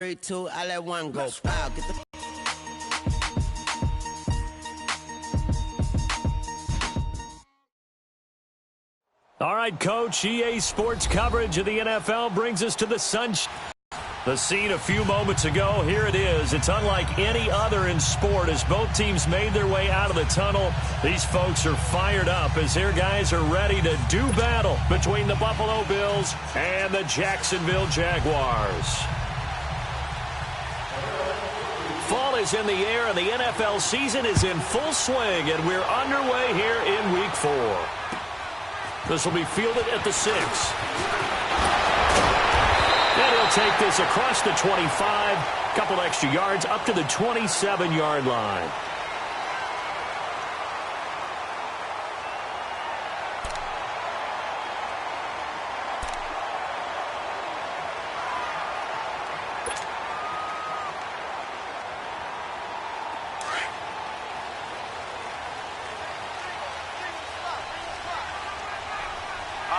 3, 2, I let one go. Wow, get the All right, Coach, EA Sports coverage of the NFL brings us to the The scene a few moments ago. Here it is. It's unlike any other in sport as both teams made their way out of the tunnel. These folks are fired up as their guys are ready to do battle between the Buffalo Bills and the Jacksonville Jaguars. Fall is in the air and the NFL season is in full swing, and we're underway here in Week 4. This will be fielded at the 6. And he'll take this across the 25, couple extra yards up to the 27-yard line.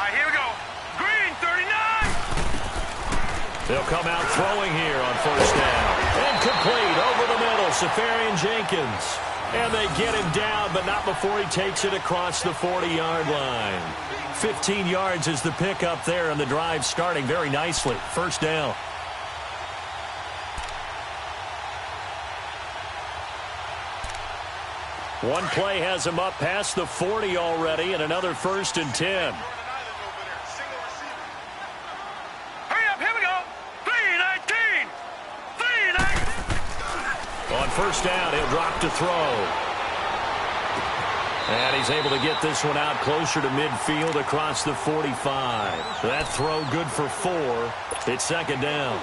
Here we go. Green, 39. They'll come out throwing here on first down. Incomplete over the middle, Safarian Jenkins. And they get him down, but not before he takes it across the 40-yard line. 15 yards is the pickup there, and the drive starting very nicely. First down. One play has him up past the 40 already, and another 1st and 10. On first down, he'll drop to throw. And he's able to get this one out closer to midfield across the 45. That throw good for 4. It's second down.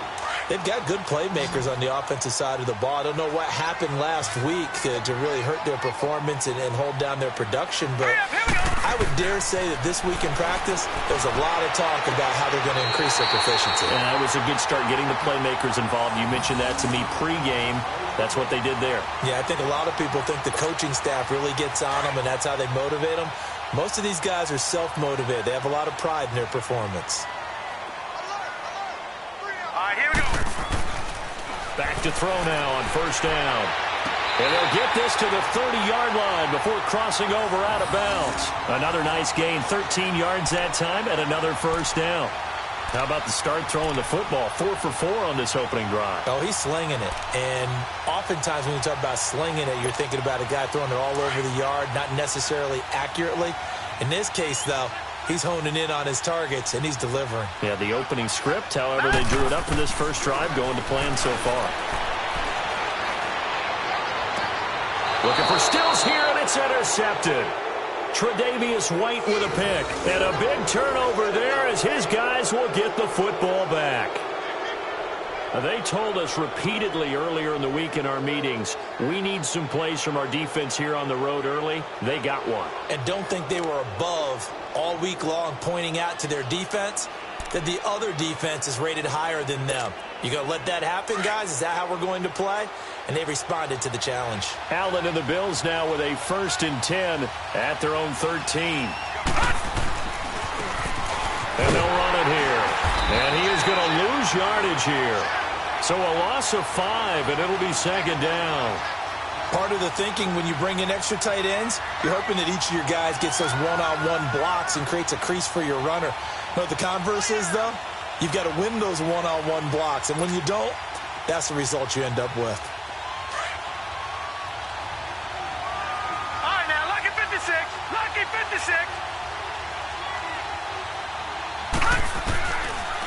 They've got good playmakers on the offensive side of the ball. I don't know what happened last week to really hurt their performance and hold down their production, but I would dare say that this week in practice, there's a lot of talk about how they're going to increase their proficiency. And that was a good start getting the playmakers involved. You mentioned that to me pregame. That's what they did there. Yeah, I think a lot of people think the coaching staff really gets on them, and that's how they motivate them. Most of these guys are self-motivated. They have a lot of pride in their performance. Here we go. Back to throw now on first down. And they'll get this to the 30-yard line before crossing over out of bounds. Another nice gain, 13 yards that time, and another first down. How about the start throwing the football? 4 for 4 on this opening drive. Oh, he's slinging it. And oftentimes when you talk about slinging it, you're thinking about a guy throwing it all over the yard, not necessarily accurately. In this case, though, he's honing in on his targets, and he's delivering. Yeah, the opening script, however, they drew it up for this first drive, going to plan so far. Looking for Stills here, and it's intercepted. Tre'Davious White with a pick. And a big turnover there as his guys will get the football back. They told us repeatedly earlier in the week in our meetings, we need some plays from our defense here on the road early. They got one. And don't think they were above all week long pointing out to their defense that the other defense is rated higher than them. You going to let that happen, guys? Is that how we're going to play? And they responded to the challenge. Allen and the Bills now with a 1st and 10 at their own 13. And they'll run it here. And he is going to lose yardage here. So a loss of 5, and it'll be second down. Part of the thinking when you bring in extra tight ends, you're hoping that each of your guys gets those one-on-one blocks and creates a crease for your runner. You know what the converse is, though? You've got to win those one-on-one blocks, and when you don't, that's the result you end up with. All right, now, lucky 56. Lucky 56.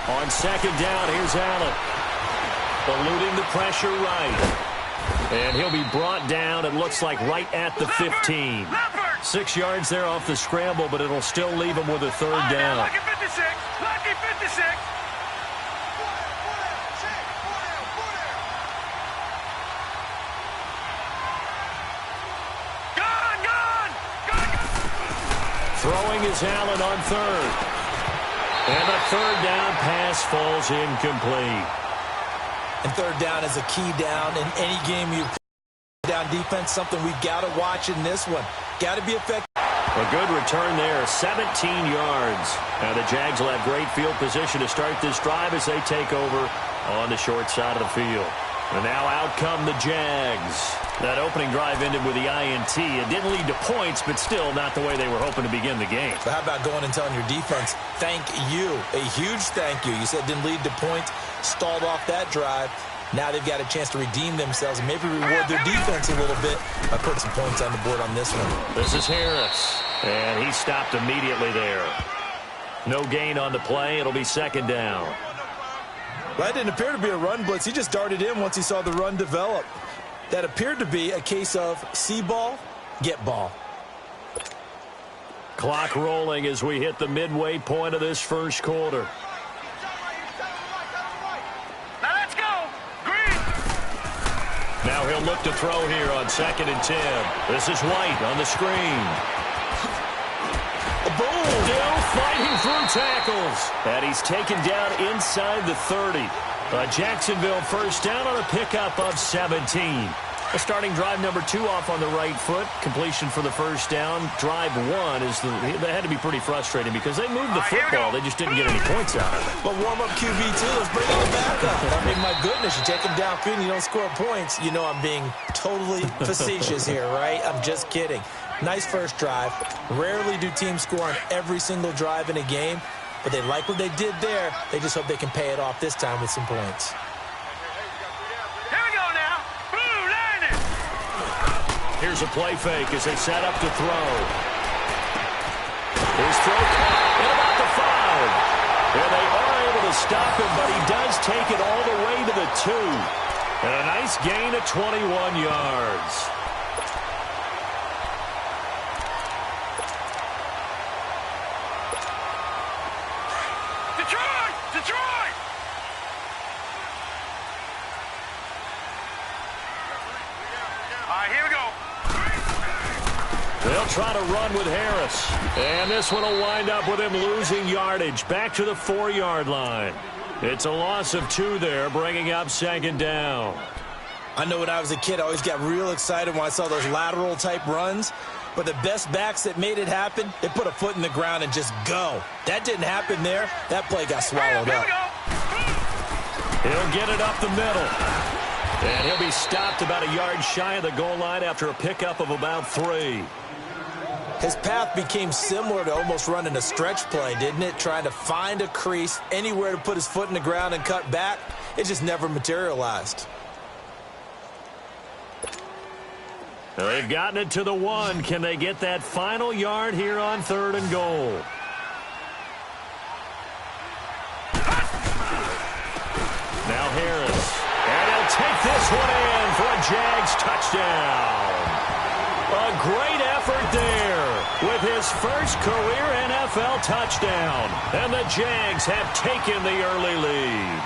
On second down, here's Allen. Eluding the pressure right. And he'll be brought down, it looks like, right at the 15. 6 yards there off the scramble, but it'll still leave him with a third down. Lucky 56. Lucky 56. Throwing is Allen on third. And the third down pass falls incomplete. And third down is a key down in any game you down defense, something we've got to watch in this one. Got to be effective. A good return there, 17 yards. Now the Jags will have great field position to start this drive as they take over on the short side of the field. And now out come the Jags. That opening drive ended with the INT. It didn't lead to points, but still not the way they were hoping to begin the game. But how about going and telling your defense, thank you, a huge thank you. You said it didn't lead to points, stalled off that drive. Now they've got a chance to redeem themselves and maybe reward their defense a little bit by putting some points on the board on this one. This is Harris, and he stopped immediately there. No gain on the play. It'll be second down. Well, that didn't appear to be a run blitz. He just darted in once he saw the run develop. That appeared to be a case of see ball, get ball. Clock rolling as we hit the midway point of this first quarter. Now let's go. Green. Now he'll look to throw here on 2nd and 10. This is White on the screen. Boom! Still fighting through tackles. And he's taken down inside the 30. Jacksonville first down on a pickup of 17. Starting drive number 2 off on the right foot. Completion for the first down. Drive 1 is that had to be pretty frustrating because they moved the football. They just didn't get any points out of it. But warm-up QB2, let's bring on the backup. I mean, my goodness, you take him downfield and you don't score points. You know I'm being totally facetious here, right? I'm just kidding. Nice first drive. Rarely do teams score on every single drive in a game, but they like what they did there. They just hope they can pay it off this time with some points. Here we go now. Blue landing. Here's a play fake as they set up to throw. His throw caught at about the 5. And they are able to stop him, but he does take it all the way to the 2. And a nice gain of 21 yards. Detroit! All right, here we go. They'll try to run with Harris. And this one will wind up with him losing yardage back to the 4-yard line. It's a loss of 2 there, bringing up 2nd down. I know when I was a kid, I always got real excited when I saw those lateral-type runs. But the best backs that made it happen, they put a foot in the ground and just go. That didn't happen there. That play got swallowed up. He'll get it up the middle. And he'll be stopped about a yard shy of the goal line after a pickup of about 3. His path became similar to almost running a stretch play, didn't it? Trying to find a crease, anywhere to put his foot in the ground and cut back. It just never materialized. They've gotten it to the 1. Can they get that final yard here on 3rd and goal? Now Harris. And he'll take this one in for a Jags touchdown. A great effort there with his first career NFL touchdown. And the Jags have taken the early lead.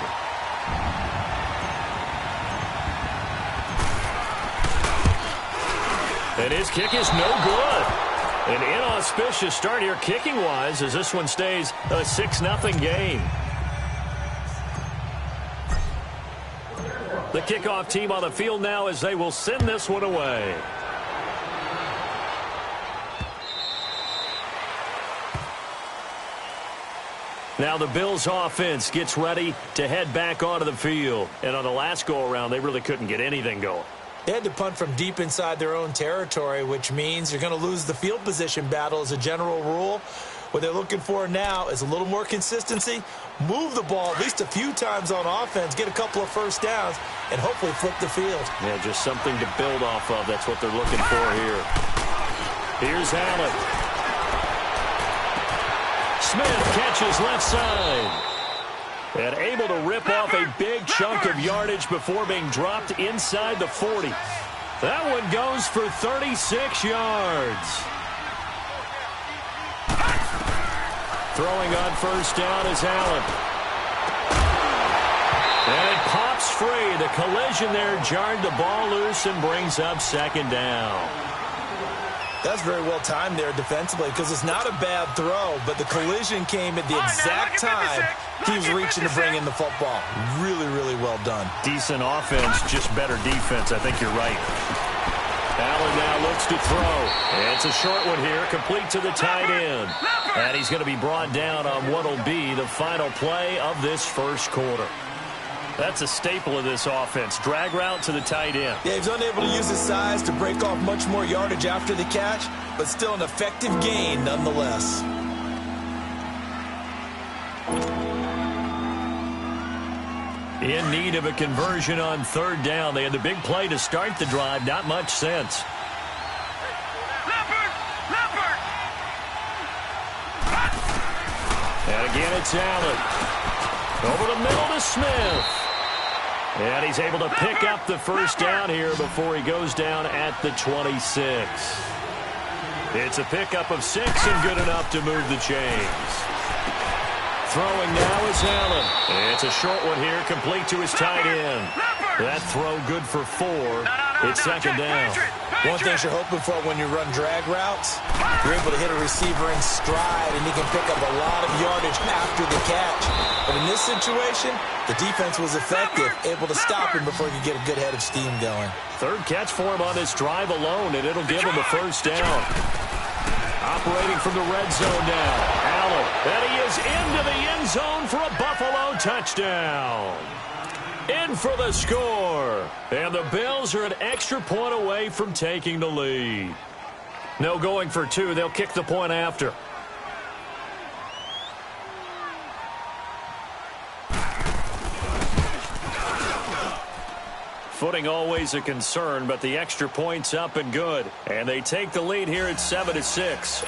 And his kick is no good. An inauspicious start here kicking-wise as this one stays a 6-0 game. The kickoff team on the field now as they will send this one away. Now the Bills offense gets ready to head back onto the field. And on the last go-around, they really couldn't get anything going. They had to punt from deep inside their own territory, which means you're going to lose the field position battle as a general rule. What they're looking for now is a little more consistency, move the ball at least a few times on offense, get a couple of first downs, and hopefully flip the field. Yeah, just something to build off of. That's what they're looking for here. Here's Allen. Smith catches left side. And able to rip off a big chunk of yardage before being dropped inside the 40. That one goes for 36 yards. Throwing on first down is Allen. And it pops free. The collision there jarred the ball loose and brings up 2nd down. That's very well timed there defensively because it's not a bad throw, but the collision came at the exact time he was reaching to bring in the football. Really, really well done. Decent offense, just better defense. I think you're right. Allen now looks to throw. It's a short one here, complete to the tight end. And he's going to be brought down on what will be the final play of this first quarter. That's a staple of this offense. Drag route to the tight end. Yeah, he's unable to use his size to break off much more yardage after the catch, but still an effective gain nonetheless. In need of a conversion on third down. They had the big play to start the drive. Not much sense. And again, it's Allen. Over the middle to Smith. And he's able to pick up the first down here before he goes down at the 26. It's a pickup of 6 and good enough to move the chains. Throwing now is Allen. It's a short one here, complete to his tight end. That throw good for 4. It's second down. One thing you're hoping for when you run drag routes, you're able to hit a receiver in stride, and he can pick up a lot of yardage after the catch. But in this situation, the defense was effective, able to stop him before he could get a good head of steam going. Third catch for him on this drive alone, and it'll give him a first down. Operating from the red zone now. Allen, and he is into the end zone for a Buffalo touchdown. In for the score. And the Bills are an extra point away from taking the lead. No going for 2. They'll kick the point after. Footing always a concern, but the extra point's up and good. And they take the lead here at 7-6.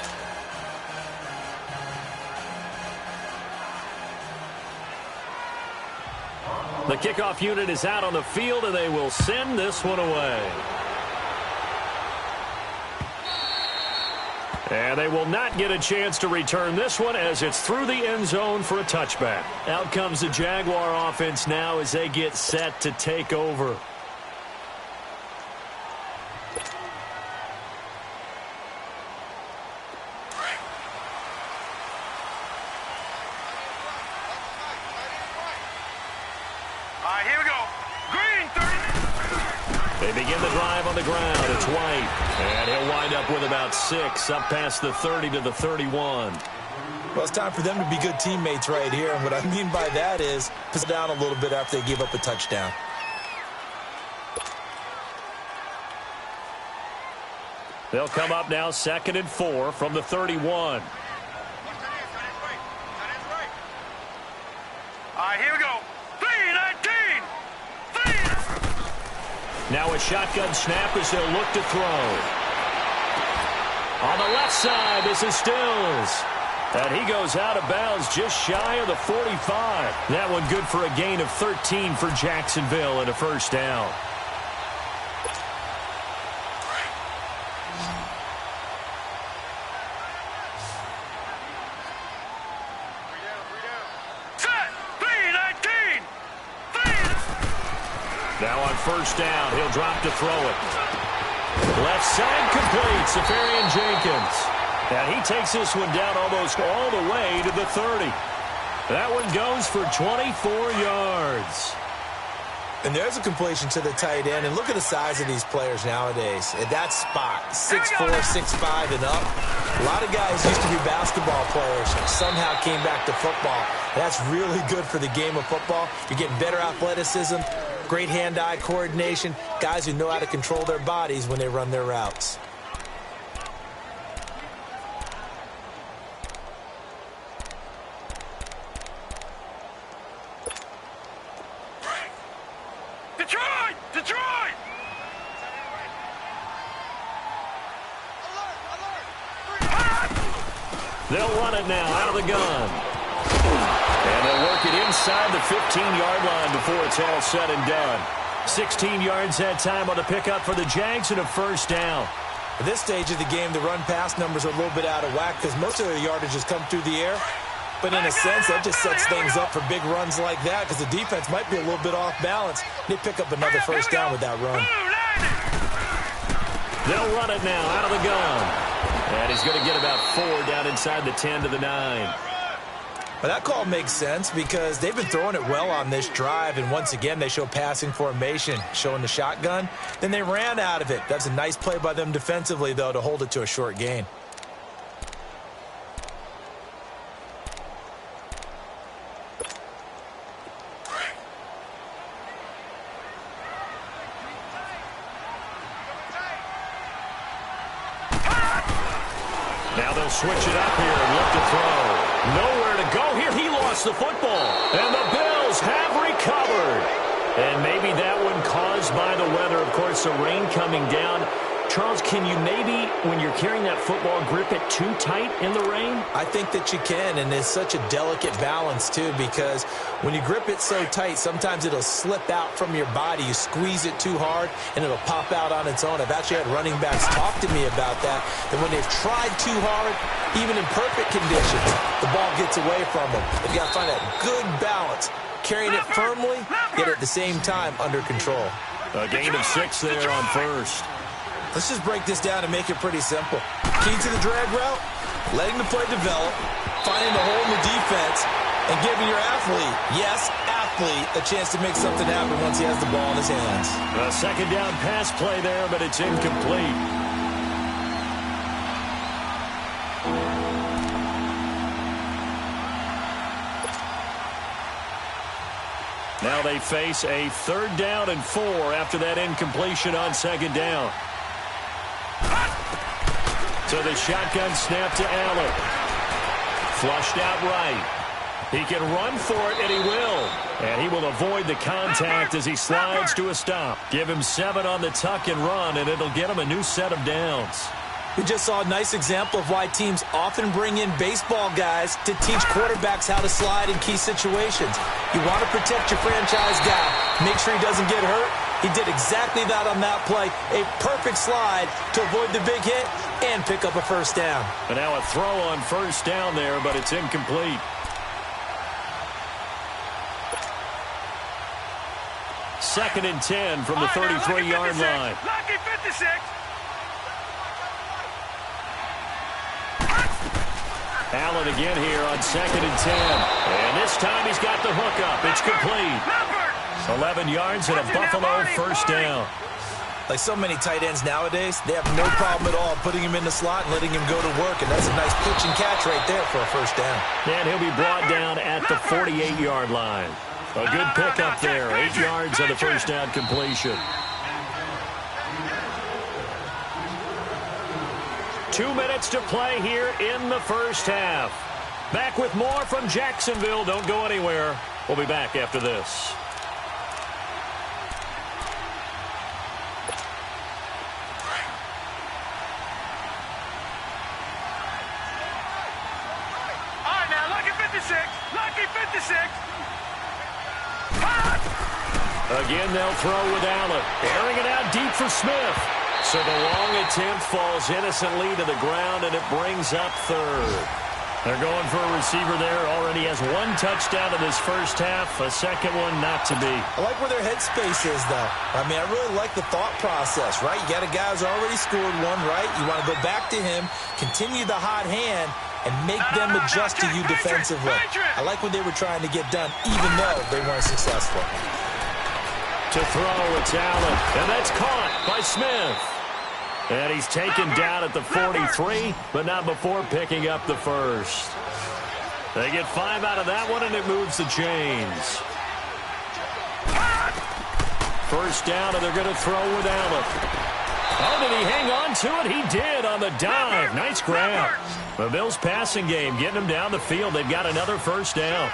The kickoff unit is out on the field, and they will send this one away. And they will not get a chance to return this one as it's through the end zone for a touchback. Out comes the Jaguar offense now as they get set to take over. They begin the drive on the ground. It's White. And he'll wind up with about 6, up past the 30 to the 31. Well, it's time for them to be good teammates right here. And what I mean by that is sit down a little bit after they give up a touchdown. They'll come up now 2nd and 4 from the 31. All right, here we go. 3-19. Now a shotgun snap as they'll look to throw. On the left side, this is Stills. And he goes out of bounds just shy of the 45. That one good for a gain of 13 for Jacksonville and a first down. Now on first down, he'll drop to throw it. Left side complete, Safarian-Jenkins. And he takes this one down almost all the way to the 30. That one goes for 24 yards. And there's a completion to the tight end. And look at the size of these players nowadays. At that spot, 6'4", 6'5", and up. A lot of guys used to be basketball players, somehow came back to football. And that's really good for the game of football. You're getting better athleticism, great hand-eye coordination, guys who know how to control their bodies when they run their routes. Detroit! They'll run it now out of the gun. And they'll work it inside the 15-yard line before it's all said and done. 16 yards that time on the pickup for the Jags and a first down. At this stage of the game, the run-pass numbers are a little bit out of whack because most of their yardage has come through the air. But in a sense, that just sets things up for big runs like that because the defense might be a little bit off balance. They pick up another first down with that run. They'll run it now out of the gun. And he's going to get about 4 down inside the 10 to the 9. Well, that call makes sense because they've been throwing it well on this drive, and once again they show passing formation, showing the shotgun. Then they ran out of it. That's a nice play by them defensively, though, to hold it to a short gain. Now they'll switch it up here and look to throw. Nowhere to go here. He lost the football. And the Bills have recovered. And maybe that one caused by the weather. Of course, the rain coming down. Charles, can you maybe, when you're carrying that football, grip it too tight in the rain? I think that you can, and it's such a delicate balance, too, because when you grip it so tight, sometimes it'll slip out from your body. You squeeze it too hard, and it'll pop out on its own. I've actually had running backs talk to me about that when they've tried too hard, even in perfect conditions, the ball gets away from them. You got to find that good balance, carrying it firmly, yet at the same time under control. A gain of 6 there on first. Let's just break this down and make it pretty simple. Key to the drag route, letting the play develop, finding the hole in the defense, and giving your athlete, yes, athlete, a chance to make something happen once he has the ball in his hands. A second down pass play there, but it's incomplete. Now they face a 3rd down and 4 after that incompletion on 2nd down. So the shotgun snap to Allen. Flushed out right. He can run for it, and he will. And he will avoid the contact as he slides to a stop. Give him 7 on the tuck and run, and it'll get him a new set of downs. We just saw a nice example of why teams often bring in baseball guys to teach quarterbacks how to slide in key situations. You want to protect your franchise guy. Make sure he doesn't get hurt. He did exactly that on that play. A perfect slide to avoid the big hit and pick up a 1st down. And now a throw on 1st down there, but it's incomplete. Second and 10 from the 33-yard line. Lucky 56. Allen again here on 2nd and 10. And this time he's got the hook up. It's complete. 11 yards and a Buffalo 1st down. Like so many tight ends nowadays, they have no problem at all putting him in the slot and letting him go to work. And that's a nice pitch and catch right there for a 1st down. And he'll be brought down at the 48-yard line. A good pickup there. 8 yards on the 1st down completion. 2 minutes to play here in the 1st half. Back with more from Jacksonville. Don't go anywhere. We'll be back after this. Lucky 56. Again, they'll throw with Allen. Airing it out deep for Smith. So the long attempt falls innocently to the ground, and it brings up 3rd. They're going for a receiver there. Already has 1 touchdown in this 1st half. A 2nd one not to be. I like where their headspace is, though. I mean, I really like the thought process, right? You got a guy who's already scored 1, right? You want to go back to him, continue the hot hand, and make them adjust to you defensively. I like what they were trying to get done, even though they weren't successful. To throw, it's Allen, and that's caught by Smith. And he's taken down at the 43, but not before picking up the 1st. They get 5 out of that one, and it moves the chains. 1st down, and they're going to throw with Allen. Oh, did he hang on to it? He did on the dive. Nice grab. The Bills' passing game getting them down the field. They've got another 1st down.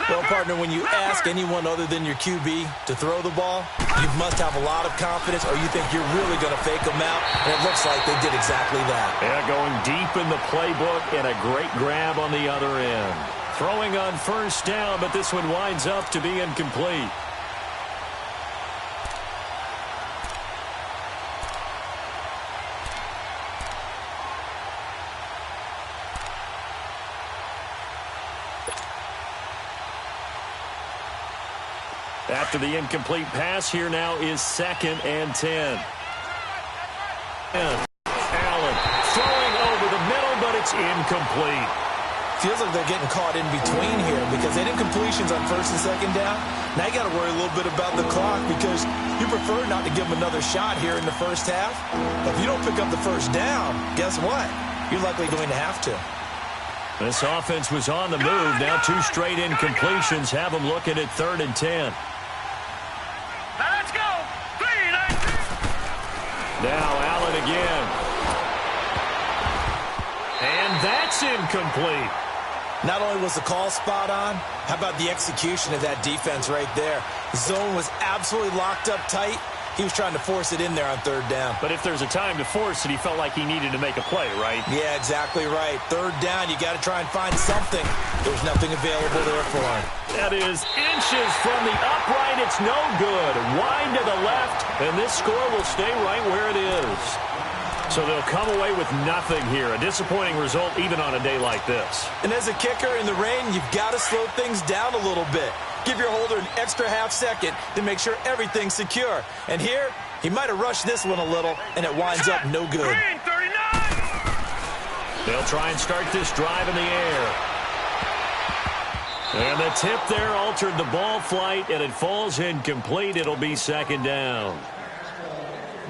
Well, partner, when you ask anyone other than your QB to throw the ball, you must have a lot of confidence, or you think you're really going to fake them out, and it looks like they did exactly that. Yeah, going deep in the playbook, and a great grab on the other end. Throwing on 1st down, but this one winds up to be incomplete. After the incomplete pass, here now is 2nd and 10. And Allen throwing over the middle, but it's incomplete. Feels like they're getting caught in between here because they did completions on first and second down. Now you got to worry a little bit about the clock because you prefer not to give them another shot here in the first half. But if you don't pick up the first down, guess what? You're likely going to have to. This offense was on the move. Now 2 straight incompletions have them looking at 3rd and 10. Now let's go. 3, 19. Now Allen again. And that's incomplete. Not only was the call spot on, how about the execution of that defense right there? The zone was absolutely locked up tight. He was trying to force it in there on 3rd down. But if there's a time to force it, he felt like he needed to make a play, right? Yeah, exactly right. 3rd down, you got to try and find something. There's nothing available there for him. That is inches from the upright. It's no good. Wide to the left, and this score will stay right where it is. So they'll come away with nothing here. A disappointing result even on a day like this. And as a kicker in the rain, you've got to slow things down a little bit. Give your holder an extra half second to make sure everything's secure. And here, he might have rushed this one a little, and it winds up no good. Green, 39. They'll try and start this drive in the air. And the tip there altered the ball flight, and it falls incomplete. It'll be 2nd down.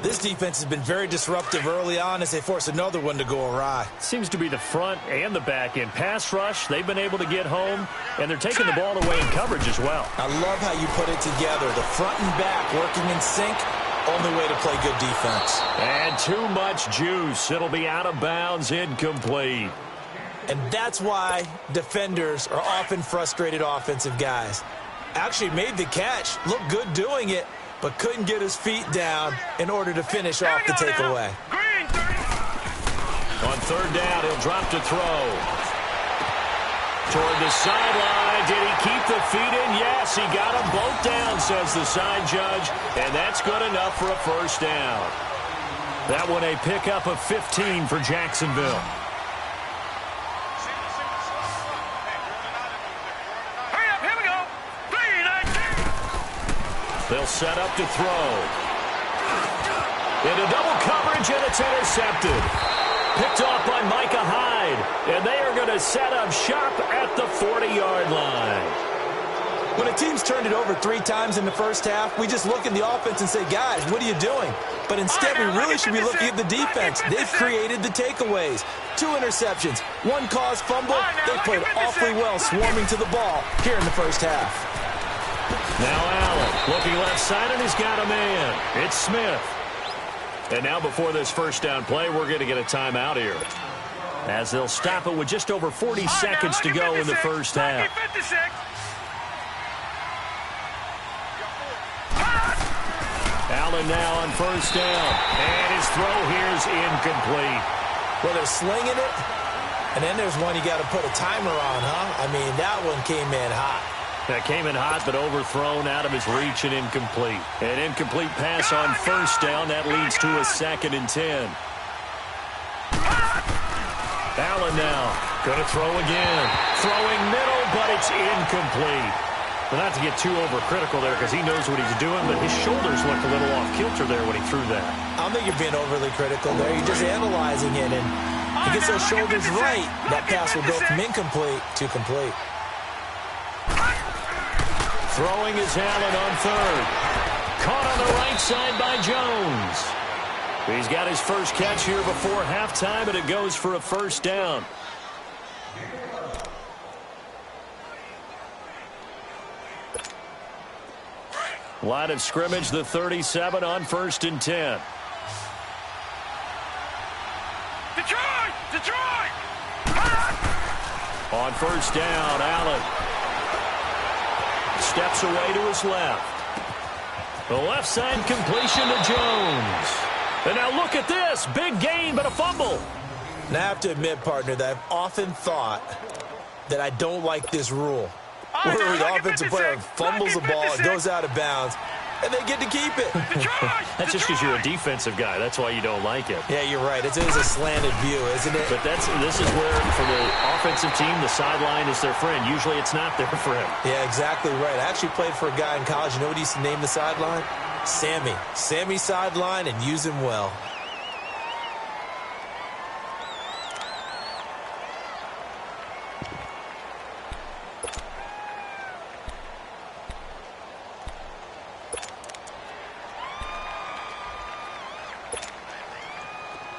This defense has been very disruptive early on as they force another one to go awry. Seems to be the front and the back end. Pass rush, they've been able to get home, and they're taking the ball away in coverage as well. I love how you put it together. The front and back working in sync, only way to play good defense. And too much juice. It'll be out of bounds, incomplete. And that's why defenders are often frustrated offensive guys. Actually made the catch, looked good doing it, but couldn't get his feet down in order to finish off the takeaway. Green, 30. On 3rd down, he'll drop to throw. Toward the sideline. Did he keep the feet in? Yes, he got them both down, says the side judge, and that's good enough for a 1st down. That one a pickup of 15 for Jacksonville. Hurry up, here we go. 3, 19. They'll set up to throw. Into double coverage, and it's intercepted. Picked off by Micah Hyde, and they are going to set up shop at the 40-yard line. When a team's turned it over 3 times in the first half, we just look at the offense and say, guys, what are you doing? But instead, we really should be looking at the defense. They've created the takeaways. 2 interceptions, 1 caused fumble. They played awfully well swarming to the ball here in the first half. Now Allen looking left side, and he's got a man. It's Smith. And now before this 1st down play, we're going to get a timeout here, as they'll stop it with just over 40 seconds to go in the first half. Allen now on 1st down, and his throw here is incomplete. Well, they're slinging it, and then there's one you got to put a timer on, huh? I mean, that one came in hot. That came in hot, but overthrown, out of his reach, and incomplete. An incomplete pass on 1st down. That leads to a 2nd and 10. Allen now going to throw again. Throwing middle, but it's incomplete. Well, not to get too overcritical there because he knows what he's doing, but his shoulders looked a little off kilter there when he threw that. I don't think you're being overly critical there. You're just analyzing it, and he gets those shoulders right. That pass will go from incomplete to complete. Throwing is Allen on 3rd. Caught on the right side by Jones. He's got his first catch here before halftime, and it goes for a 1st down. Line of scrimmage, the 37 on 1st and 10. Detroit! Detroit! On 1st down, Allen steps away to his left. The left side completion to Jones. And now look at this. Big gain, but a fumble. And I have to admit, partner, that I've often thought that I don't like this rule. Where the offensive player fumbles the ball, it goes out of bounds, and they get to keep it. That's just because you're a defensive guy. That's why you don't like it. Yeah, you're right. It is a slanted view, isn't it? But this is where, for the offensive team, the sideline is their friend. Usually it's not their friend. Yeah, exactly right. I actually played for a guy in college. You know what he used to name the sideline? Sammy. Sammy sideline, and use him well.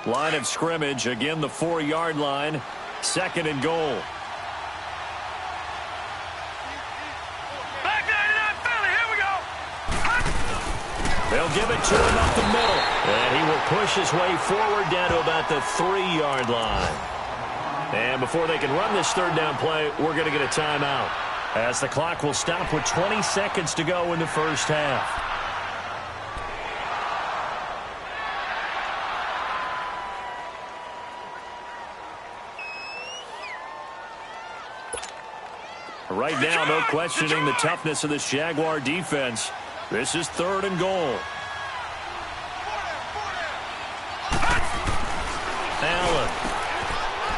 Line of scrimmage, again the 4-yard line. 2nd and goal. They'll give it to him up the middle. And he will push his way forward down to about the 3-yard line. And before they can run this 3rd down play, we're going to get a timeout, as the clock will stop with 20 seconds to go in the first half. Right now, no questioning the toughness of this Jaguar defense. This is 3rd and goal. Allen.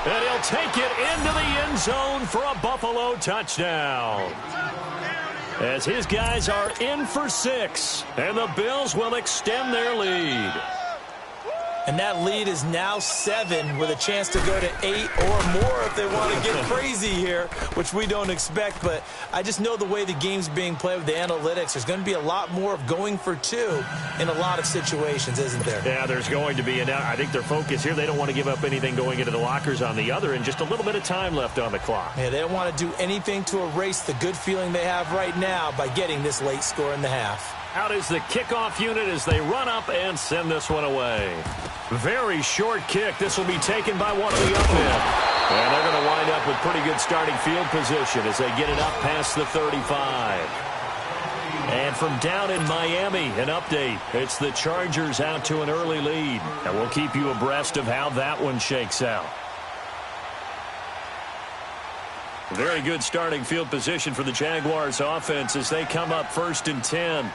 And he'll take it into the end zone for a Buffalo touchdown. As his guys are in for 6, and the Bills will extend their lead. And that lead is now 7 with a chance to go to 8 or more if they want to get crazy here, which we don't expect. But I just know the way the game's being played with the analytics, there's going to be a lot more of going for 2 in a lot of situations, isn't there? Yeah, there's going to be. And I think their focus here, they don't want to give up anything going into the lockers on the other, and just a little bit of time left on the clock. Yeah, they don't want to do anything to erase the good feeling they have right now by getting this late score in the half. Out is the kickoff unit as they run up and send this one away. Very short kick. This will be taken by one of the up men. And they're going to wind up with pretty good starting field position as they get it up past the 35. And from down in Miami, an update. It's the Chargers out to an early lead. And we'll keep you abreast of how that one shakes out. Very good starting field position for the Jaguars offense as they come up 1st and 10.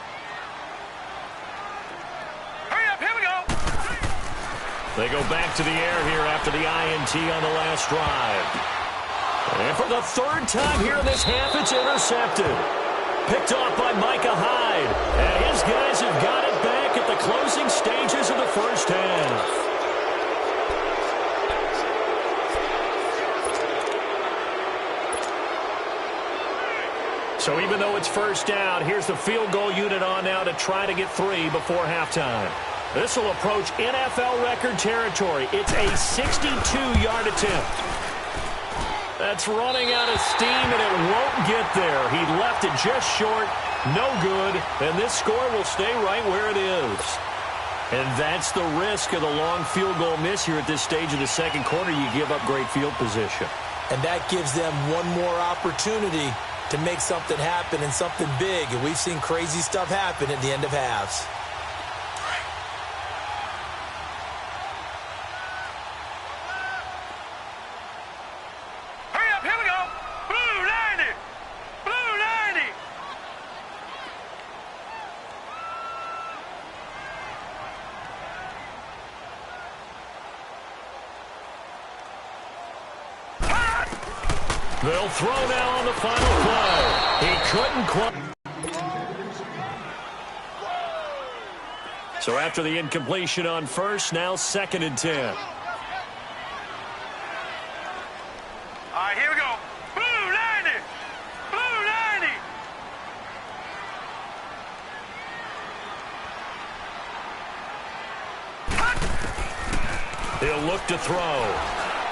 They go back to the air here after the INT on the last drive. And for the 3rd time here in this half, it's intercepted. Picked off by Micah Hyde. And his guys have got it back at the closing stages of the first half. So even though it's 1st down, here's the field goal unit on now to try to get 3 before halftime. This will approach NFL record territory. It's a 62-yard attempt. That's running out of steam, and it won't get there. He left it just short, no good, and this score will stay right where it is. And that's the risk of the long field goal miss here at this stage of the 2nd quarter. You give up great field position. And that gives them one more opportunity to make something happen and something big. And we've seen crazy stuff happen at the end of halves. They'll throw now on the final play. He couldn't quite. So after the incompletion on 1st, now 2nd and 10. All right, here we go. Blue 90. Blue 90. He'll look to throw.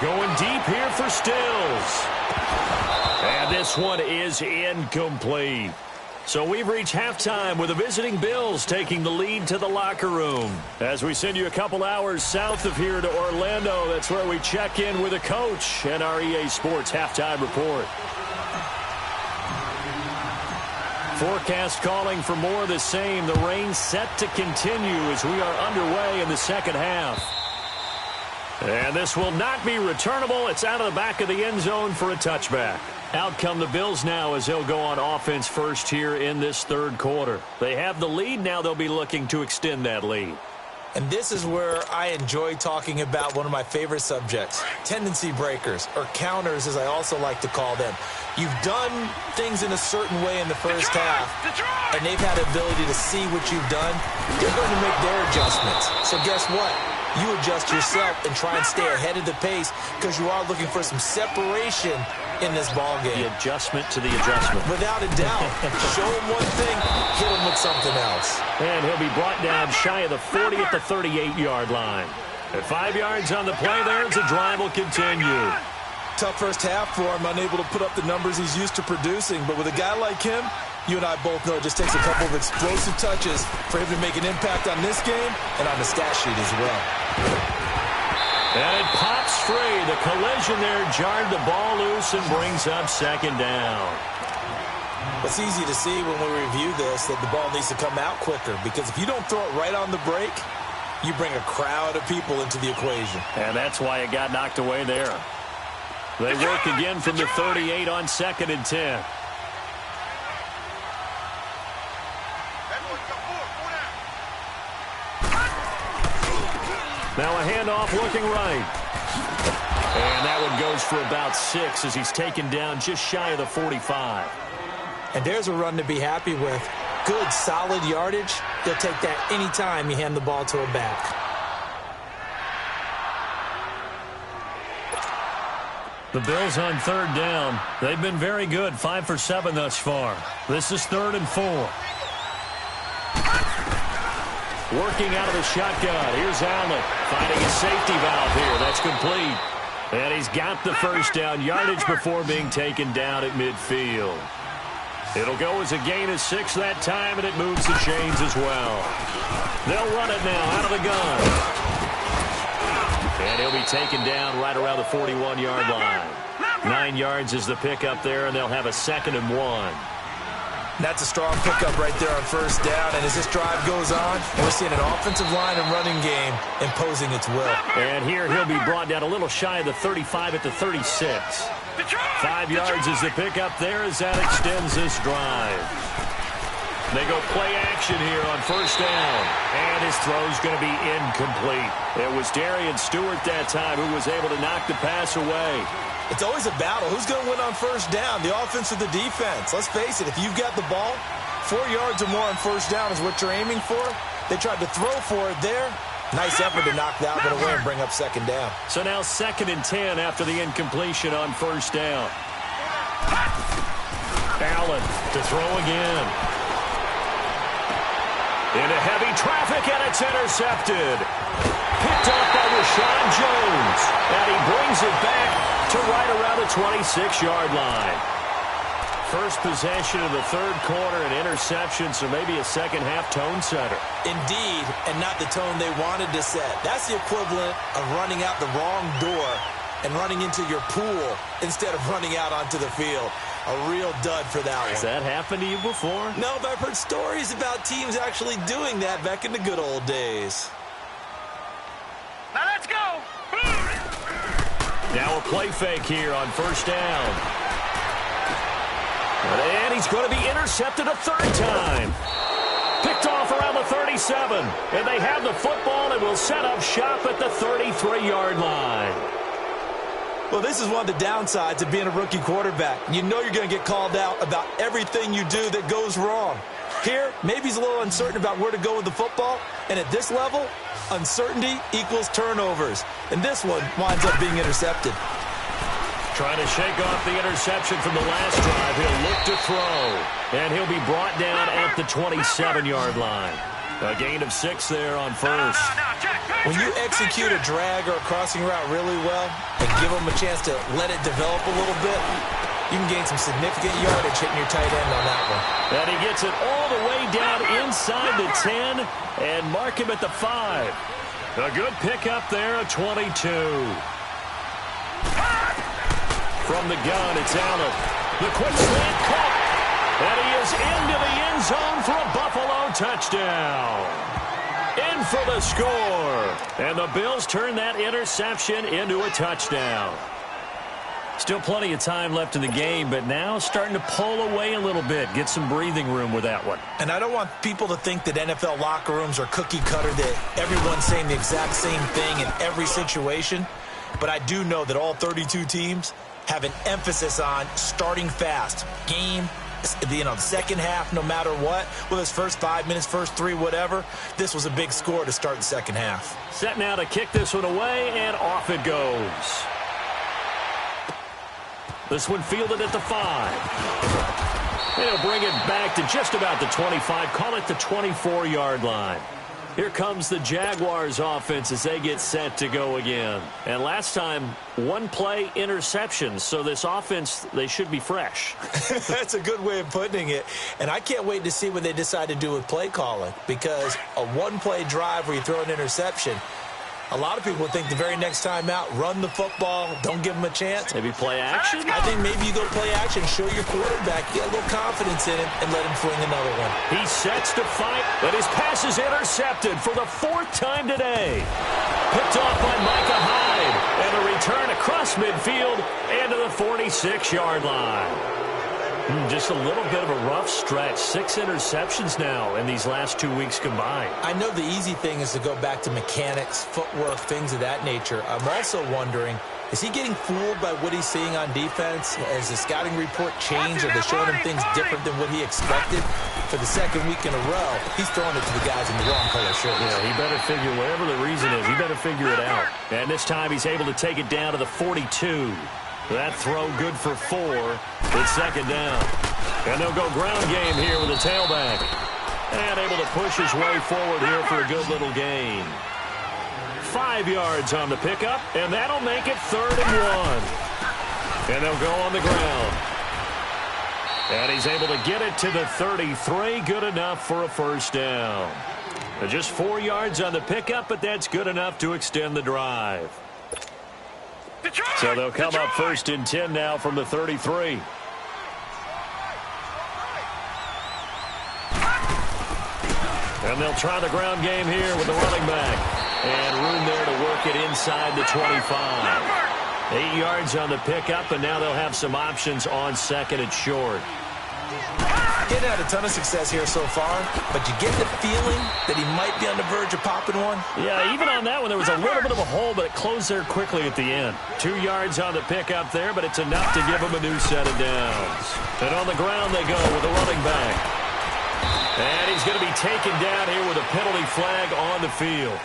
Going deep here for Stills. And this one is incomplete. So we've reached halftime with the visiting Bills taking the lead to the locker room. As we send you a couple hours south of here to Orlando, that's where we check in with a coach and our EA Sports halftime report. Forecast calling for more of the same. The rain set to continue as we are underway in the 2nd half. And this will not be returnable. It's out of the back of the end zone for a touchback. Out come the Bills now as they'll go on offense first here in this 3rd quarter. They have the lead. Now they'll be looking to extend that lead. And this is where I enjoy talking about one of my favorite subjects, tendency breakers, or counters as I also like to call them. You've done things in a certain way in the first half, and they've had the ability to see what you've done. They're going to make their adjustments. So guess what? You adjust yourself and try and stay ahead of the pace because you are looking for some separation in this ball game. The adjustment to the adjustment. Without a doubt. Show him one thing, hit him with something else. And he'll be brought down shy of the 40 at the 38-yard line. At 5 yards on the play there, the drive will continue. Tough first half for him, unable to put up the numbers he's used to producing. But with a guy like him, you and I both know it just takes a couple of explosive touches for him to make an impact on this game and on the stat sheet as well. And it pops free. The collision there jarred the ball loose and brings up second down. It's easy to see when we review this that the ball needs to come out quicker, because if you don't throw it right on the break, you bring a crowd of people into the equation. And that's why it got knocked away there. They work again from the 38 on 2nd and 10. Now a handoff looking right. And that one goes for about 6 as he's taken down just shy of the 45. And there's a run to be happy with. Good, solid yardage. He'll take that anytime you hand the ball to a back. The Bills on 3rd down. They've been very good, 5 for 7 thus far. This is 3rd and 4. Working out of the shotgun. Here's Allen finding a safety valve here. That's complete. And he's got the first down yardage before being taken down at midfield. It'll go as a gain of 6 that time, and it moves the chains as well. They'll run it now out of the gun. And he'll be taken down right around the 41-yard line. 9 yards is the pickup there, and they'll have a 2nd and 1. That's a strong pickup right there on 1st down. And as this drive goes on, we're seeing an offensive line and running game imposing its will. And here he'll be brought down a little shy of the 35 at the 36. 5 yards is the pickup there as that extends this drive. They go play action here on 1st down. And his throw's going to be incomplete. It was Darian Stewart that time who was able to knock the pass away. It's always a battle. Who's going to win on 1st down, the offense or the defense? Let's face it, if you've got the ball, 4 yards or more on 1st down is what you're aiming for. They tried to throw for it there. Nice effort to knock that one away and bring up 2nd down. So now 2nd and 10 after the incompletion on 1st down. Allen to throw again. Into heavy traffic, and it's intercepted. Picked off by Rashawn Jones. And he brings it back to right around the 26-yard line. First possession of the 3rd quarter, an interception, so maybe a second-half tone setter. Indeed, and not the tone they wanted to set. That's the equivalent of running out the wrong door and running into your pool instead of running out onto the field. A real dud for that one. Has that happened to you before? No, but I've heard stories about teams actually doing that back in the good old days. Now let's go. Now a play fake here on 1st down. And he's going to be intercepted a 3rd time. Picked off around the 37. And they have the football and will set up shop at the 33-yard line. Well, this is one of the downsides of being a rookie quarterback. You know you're going to get called out about everything you do that goes wrong. Here, maybe he's a little uncertain about where to go with the football. And at this level, uncertainty equals turnovers. And this one winds up being intercepted. Trying to shake off the interception from the last drive. He'll look to throw. And he'll be brought down at the 27-yard line. A gain of 6 there on 1st. When you execute a drag or a crossing route really well and give them a chance to let it develop a little bit, you can gain some significant yardage hitting your tight end on that one. And he gets it all the way down inside the 10 and mark him at the 5. A good pickup there at 22. From the gun, it's Allen. The quick slant caught. And he is into the end zone for a Buffalo touchdown. In for the score. And the Bills turn that interception into a touchdown. Still plenty of time left in the game, but now starting to pull away a little bit. Get some breathing room with that one. And I don't want people to think that NFL locker rooms are cookie cutter, that everyone's saying the exact same thing in every situation. But I do know that all 32 teams have an emphasis on starting fast. Game, the second half, no matter what, whether it's first 5 minutes, first 3, whatever, this was a big score to start the second half. Set now to kick this one away, and off it goes. This one fielded at the 5. And he'll bring it back to just about the 25. Call it the 24-yard line. Here comes the Jaguars offense as they get set to go again. And last time, one play interception. So this offense, they should be fresh. That's a good way of putting it. And I can't wait to see what they decide to do with play calling. Because a one-play drive where you throw an interception, a lot of people think the very next time out, run the football, don't give them a chance. Maybe play action? I think maybe you go play action, show your quarterback, get a little confidence in him, and let him fling another one. He sets to fight, but his pass is intercepted for the 4th time today. Picked off by Micah Hyde, and a return across midfield and to the 46-yard line. Just a little bit of a rough stretch. 6 interceptions now in these last 2 weeks combined. I know the easy thing is to go back to mechanics, footwork, things of that nature. I'm also wondering, is he getting fooled by what he's seeing on defense? Has the scouting report changed? Are they showing him things different than what he expected? For the 2nd week in a row, he's throwing it to the guys in the wrong color shirts. Yeah, he better figure, whatever the reason is, he better figure it out. And this time he's able to take it down to the 42. That throw good for 4. It's 2nd down. And they'll go ground game here with a tailback. And able to push his way forward here for a good little gain. 5 yards on the pickup, and that'll make it 3rd and 1. And they'll go on the ground. And he's able to get it to the 33. Good enough for a 1st down. Just 4 yards on the pickup, but that's good enough to extend the drive. So they'll come up 1st and 10 now from the 33. And they'll try the ground game here with the running back. And room there to work it inside the 25. 8 yards on the pickup, and now they'll have some options on 2nd and short. Getting had a ton of success here so far, but you get the feeling that he might be on the verge of popping one. Yeah, even on that one, there was a little bit of a hole, but it closed there quickly at the end. 2 yards on the pickup there, but it's enough to give him a new set of downs. And on the ground they go with the running back. And he's going to be taken down here with a penalty flag on the field.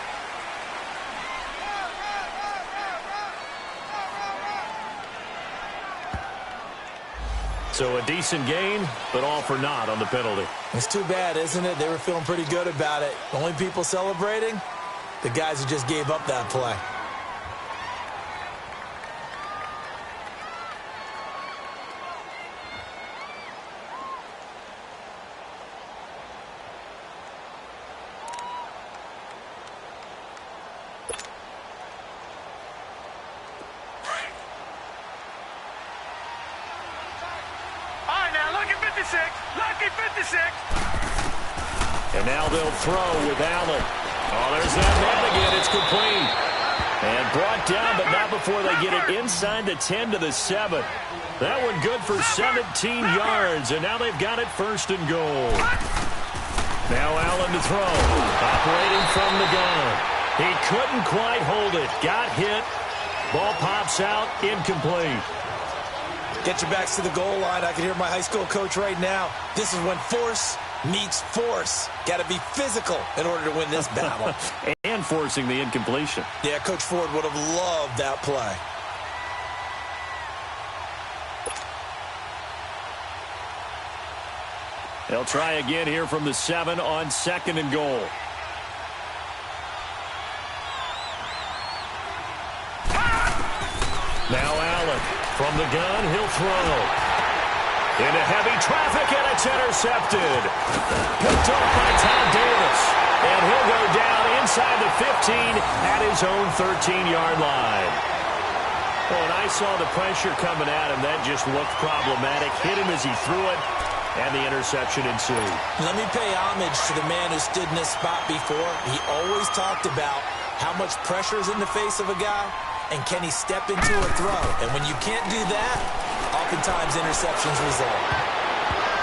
So a decent gain, but all for naught on the penalty. It's too bad, isn't it? They were feeling pretty good about it. The only people celebrating, the guys who just gave up that play. Lucky 56. And now they'll throw with Allen. Oh, there's that man again. It's complete. And brought down, but not before they get it inside the 10 to the 7. That one good for 17 yards, and now they've got it 1st and goal. Now Allen to throw. Operating from the gun. He couldn't quite hold it. Got hit. Ball pops out. Incomplete. Get your backs to the goal line. I can hear my high school coach right now. This is when force meets force. Got to be physical in order to win this battle. And forcing the incompletion. Yeah, Coach Ford would have loved that play. They'll try again here from the 7 on 2nd and goal. Now Allen from the gun, he'll throw. Into heavy traffic, and it's intercepted. Picked off by Tom Davis. And he'll go down inside the 15 at his own 13-yard line. Oh, and I saw the pressure coming at him. That just looked problematic. Hit him as he threw it, and the interception ensued. Let me pay homage to the man who stood in this spot before. He always talked about how much pressure is in the face of a guy, and can he step into a throw? And when you can't do that, oftentimes interceptions result.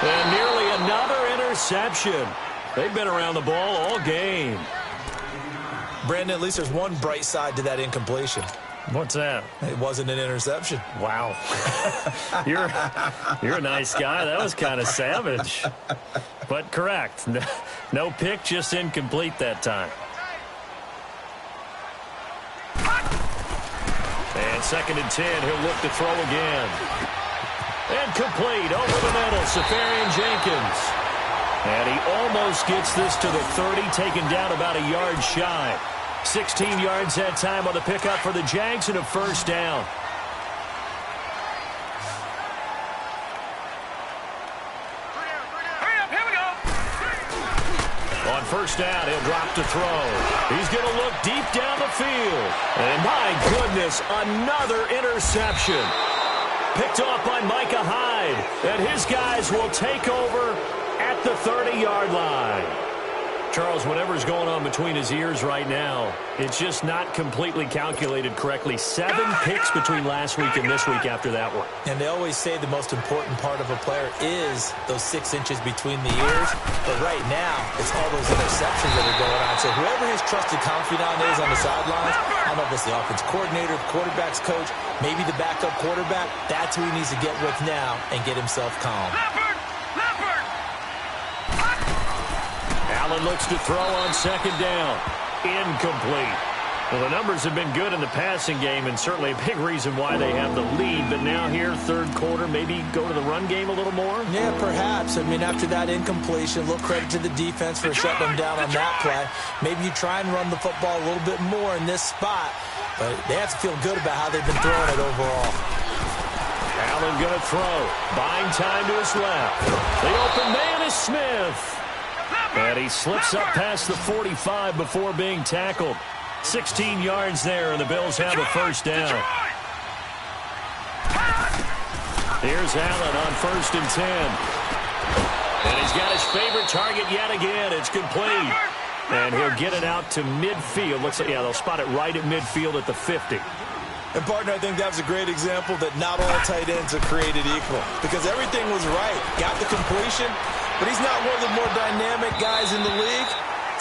And nearly another interception. They've been around the ball all game. Brandon, at least there's one bright side to that incompletion. What's that? It wasn't an interception. Wow. You're a nice guy. That was kind of savage. But correct. No pick, just incomplete that time. And 2nd and 10, he'll look to throw again. And complete over the middle, Safarian Jenkins. And he almost gets this to the 30, taken down about a yard shy. 16 yards that time on the pickup for the Jags and a first down. On first down, he'll drop to throw. He's going to look deep down the field. And my goodness, another interception. Picked off by Micah Hyde. And his guys will take over at the 30-yard line. Charles, whatever's going on between his ears right now, it's just not completely calculated correctly. 7 picks between last week and this week after that one. And they always say the most important part of a player is those 6 inches between the ears. But right now, it's all those interceptions that are going on. So whoever his trusted confidant is on the sidelines, I don't know if it's the offense coordinator, the quarterback's coach, maybe the backup quarterback, that's who he needs to get with now and get himself calm. Allen looks to throw on second down. Incomplete. Well, the numbers have been good in the passing game, and certainly a big reason why they have the lead. But now here, third quarter, maybe go to the run game a little more? Yeah, perhaps. I mean, after that incompletion, a little credit to the defense for shutting them down on that play. Maybe you try and run the football a little bit more in this spot. But they have to feel good about how they've been throwing it overall. Allen going to throw. Buying time to his left. The open man is Smith. And he slips up past the 45 before being tackled. 16 yards there, and the Bills have a first down. Here's Allen on 1st and 10. And he's got his favorite target yet again. It's complete. And he'll get it out to midfield. Looks like, yeah, they'll spot it right at midfield at the 50. And, partner, I think that was a great example that not all tight ends are created equal. Because everything was right. Got the completion, but he's not one of the more dynamic guys in the league.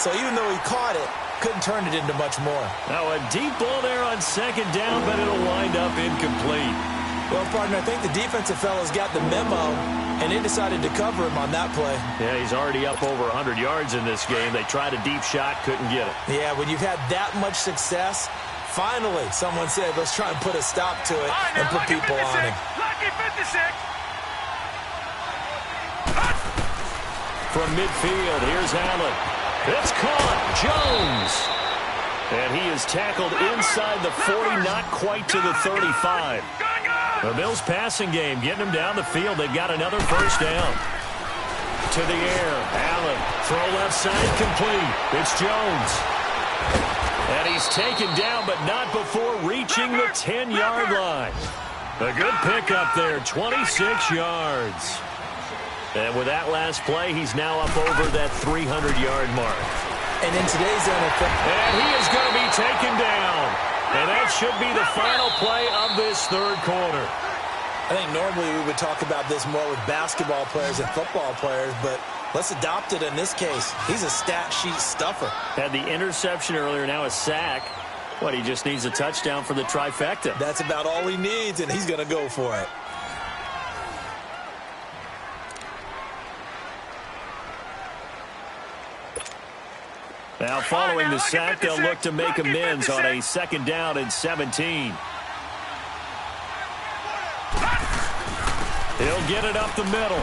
So even though he caught it, couldn't turn it into much more. Now a deep ball there on second down, but it'll wind up incomplete. Well, partner, I think the defensive fellas got the memo, and they decided to cover him on that play. Yeah, he's already up over 100 yards in this game. They tried a deep shot, couldn't get it. Yeah, when you've had that much success, finally someone said, let's try and put a stop to it and put people on him. Lucky 56. From midfield, here's Allen. It's caught. Jones. And he is tackled inside the 40, not quite to the 35. The Bills passing game, getting them down the field. They've got another first down. To the air, Allen. Throw left side, complete. It's Jones. And he's taken down, but not before reaching the 10-yard line. A good pickup there, 26 yards. And with that last play, he's now up over that 300-yard mark. And in today's NFL... And he is going to be taken down. And that should be the final play of this third quarter. I think normally we would talk about this more with basketball players and football players, but let's adopt it in this case. He's a stat sheet stuffer. Had the interception earlier, now a sack. What, he just needs a touchdown for the trifecta. That's about all he needs, and he's going to go for it. Now, following the sack, they'll look to make amends on a second down and 17. He'll get it up the middle.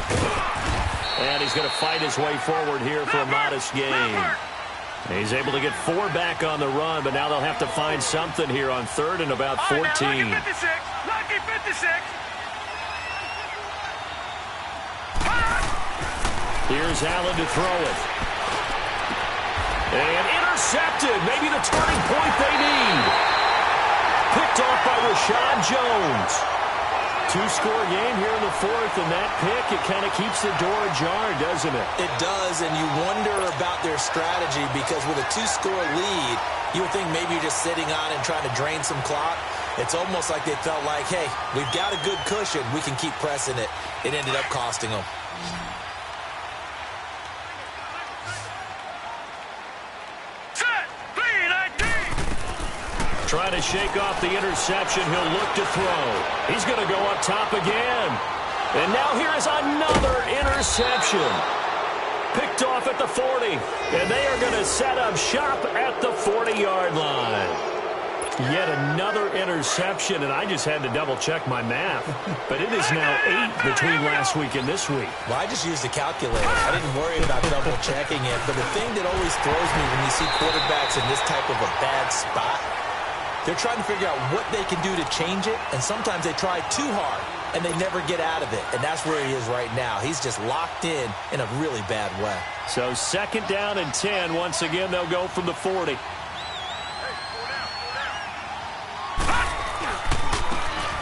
And he's going to fight his way forward here for a modest gain. He's able to get 4 back on the run, but now they'll have to find something here on 3rd and about 14. Lucky 56. Lucky 56. Here's Allen to throw it. And intercepted. Maybe the turning point they need. Picked off by Rashad Jones. 2-score game here in the 4th, and that pick, it kind of keeps the door ajar, doesn't it? It does, and you wonder about their strategy because with a 2-score lead, you would think maybe you're just sitting on and trying to drain some clock. It's almost like they felt like, hey, we've got a good cushion. We can keep pressing it. It ended up costing them. Trying to shake off the interception. He'll look to throw. He's going to go up top again. And now here is another interception. Picked off at the 40. And they are going to set up shop at the 40-yard line. Yet another interception, and I just had to double-check my math. But it is now 8 between last week and this week. Well, I just used a calculator. I didn't worry about double-checking it. But the thing that always throws me when you see quarterbacks in this type of a bad spot, they're trying to figure out what they can do to change it, and sometimes they try too hard, and they never get out of it. And that's where he is right now. He's just locked in a really bad way. So 2nd down and 10. Once again, they'll go from the 40.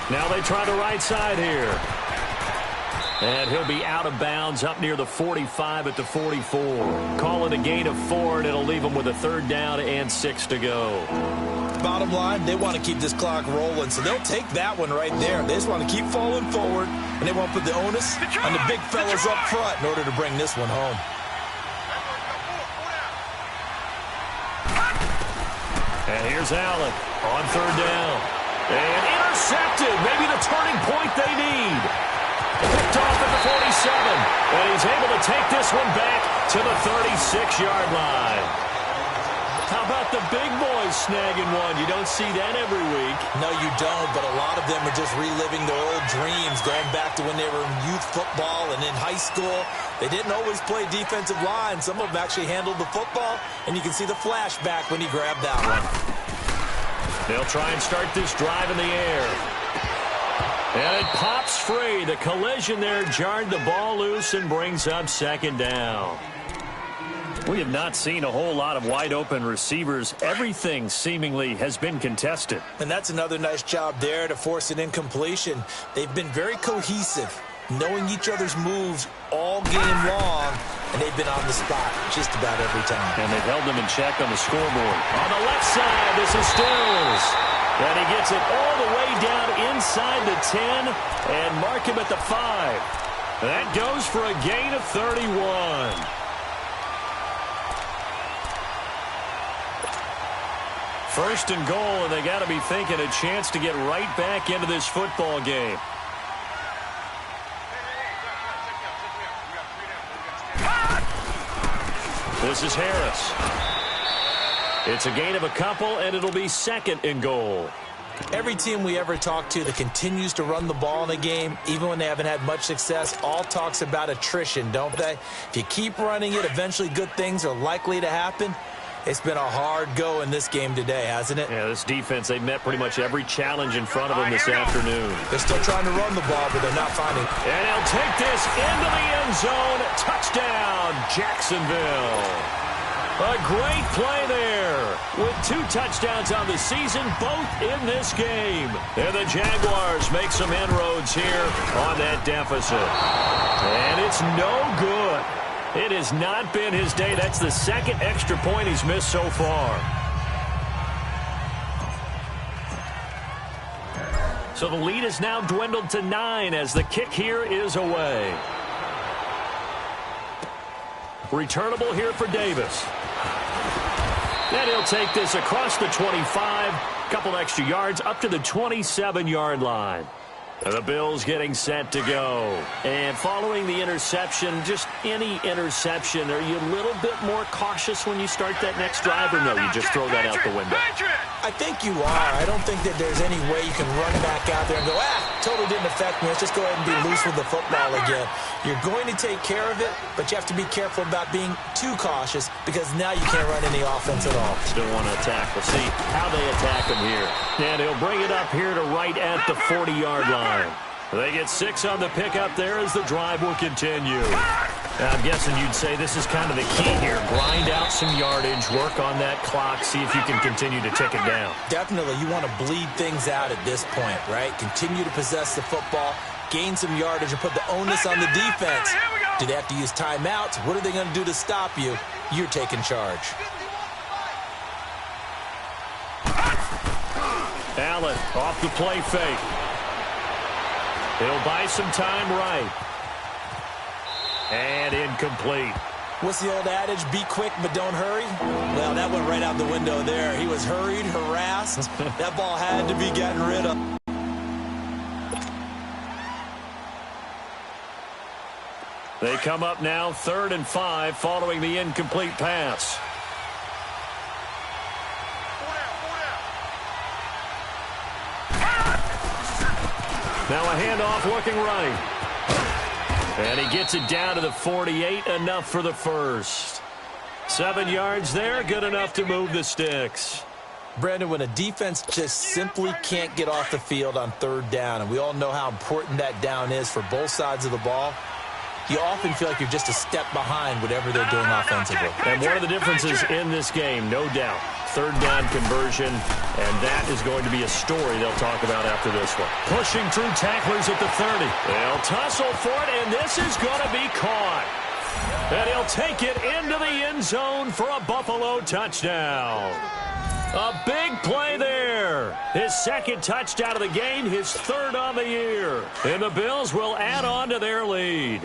Now they try the right side here. And he'll be out of bounds up near the 45 at the 44. Call it a gain of 4, and it'll leave them with a 3rd down and 6 to go. Bottom line, they want to keep this clock rolling, so they'll take that one right there. They just want to keep falling forward, and they want to put the onus on the big fellas up front in order to bring this one home. And here's Allen on 3rd down. And intercepted. Maybe the turning point they need. Picked off at the 47. And he's able to take this one back to the 36-yard line. How about the big boys snagging one? You don't see that every week. No, you don't, but a lot of them are just reliving their old dreams, going back to when they were in youth football and in high school. They didn't always play defensive line. Some of them actually handled the football, and you can see the flashback when he grabbed that one. They'll try and start this drive in the air. And it pops free. The collision there jarred the ball loose and brings up 2nd down. We have not seen a whole lot of wide-open receivers. Everything seemingly has been contested. And that's another nice job there to force an incompletion. They've been very cohesive, knowing each other's moves all game long, and they've been on the spot just about every time. And they've held them in check on the scoreboard. On the left side, this is Stills. And he gets it all the way down inside the 10 and mark him at the 5. That goes for a gain of 31. First and goal, and they got to be thinking a chance to get right back into this football game. This is Harris. It's a gain of a couple, and it'll be 2nd and goal. Every team we ever talk to that continues to run the ball in a game, even when they haven't had much success, all talks about attrition, don't they? If you keep running it, eventually good things are likely to happen. It's been a hard go in this game today, hasn't it? Yeah, this defense, they've met pretty much every challenge in front of them this afternoon. They're still trying to run the ball, but they're not finding it. And he'll take this into the end zone. Touchdown, Jacksonville. A great play there with 2 touchdowns on the season, both in this game. And the Jaguars make some inroads here on that deficit. And it's no good. It has not been his day. That's the 2nd extra point he's missed so far. So the lead is now dwindled to 9 as the kick here is away. Returnable here for Davis. Then he'll take this across the 25, couple extra yards up to the 27-yard line. And the Bills getting set to go. And following the interception, just any interception, are you a little bit more cautious when you start that next drive, or no, you just throw that out the window? I think you are. I don't think that there's any way you can run back out there and go, totally didn't affect me. Let's just go ahead and be loose with the football again. You're going to take care of it, but you have to be careful about being too cautious because now you can't run any offense at all. Still want to attack. We'll see how they attack him here. And he'll bring it up here to right at the 40-yard line. They get 6 on the pickup there as the drive will continue. Now, I'm guessing you'd say this is kind of the key here. Grind out some yardage, work on that clock, see if you can continue to tick it down. Definitely. You want to bleed things out at this point, right? Continue to possess the football, gain some yardage, and put the onus on the defense. Do they have to use timeouts? What are they going to do to stop you? You're taking charge. Allen off the play fake. He'll buy some time right. And incomplete. What's the old adage? Be quick, but don't hurry? Well, that went right out the window there. He was hurried, harassed. That ball had to be gotten rid of. They come up now 3rd and 5 following the incomplete pass. Now a handoff looking right. And he gets it down to the 48, enough for the first. 7 yards there, good enough to move the sticks. Brandon, when a defense just simply can't get off the field on third down, and we all know how important that down is for both sides of the ball, you often feel like you're just a step behind whatever they're doing offensively. And one of the differences in this game, no doubt, third down conversion, and that is going to be a story they'll talk about after this one. Pushing through tacklers at the 30. They'll tussle for it, and this is going to be caught. And he'll take it into the end zone for a Buffalo touchdown. A big play there. His second touchdown of the game, his third on the year. And the Bills will add on to their lead.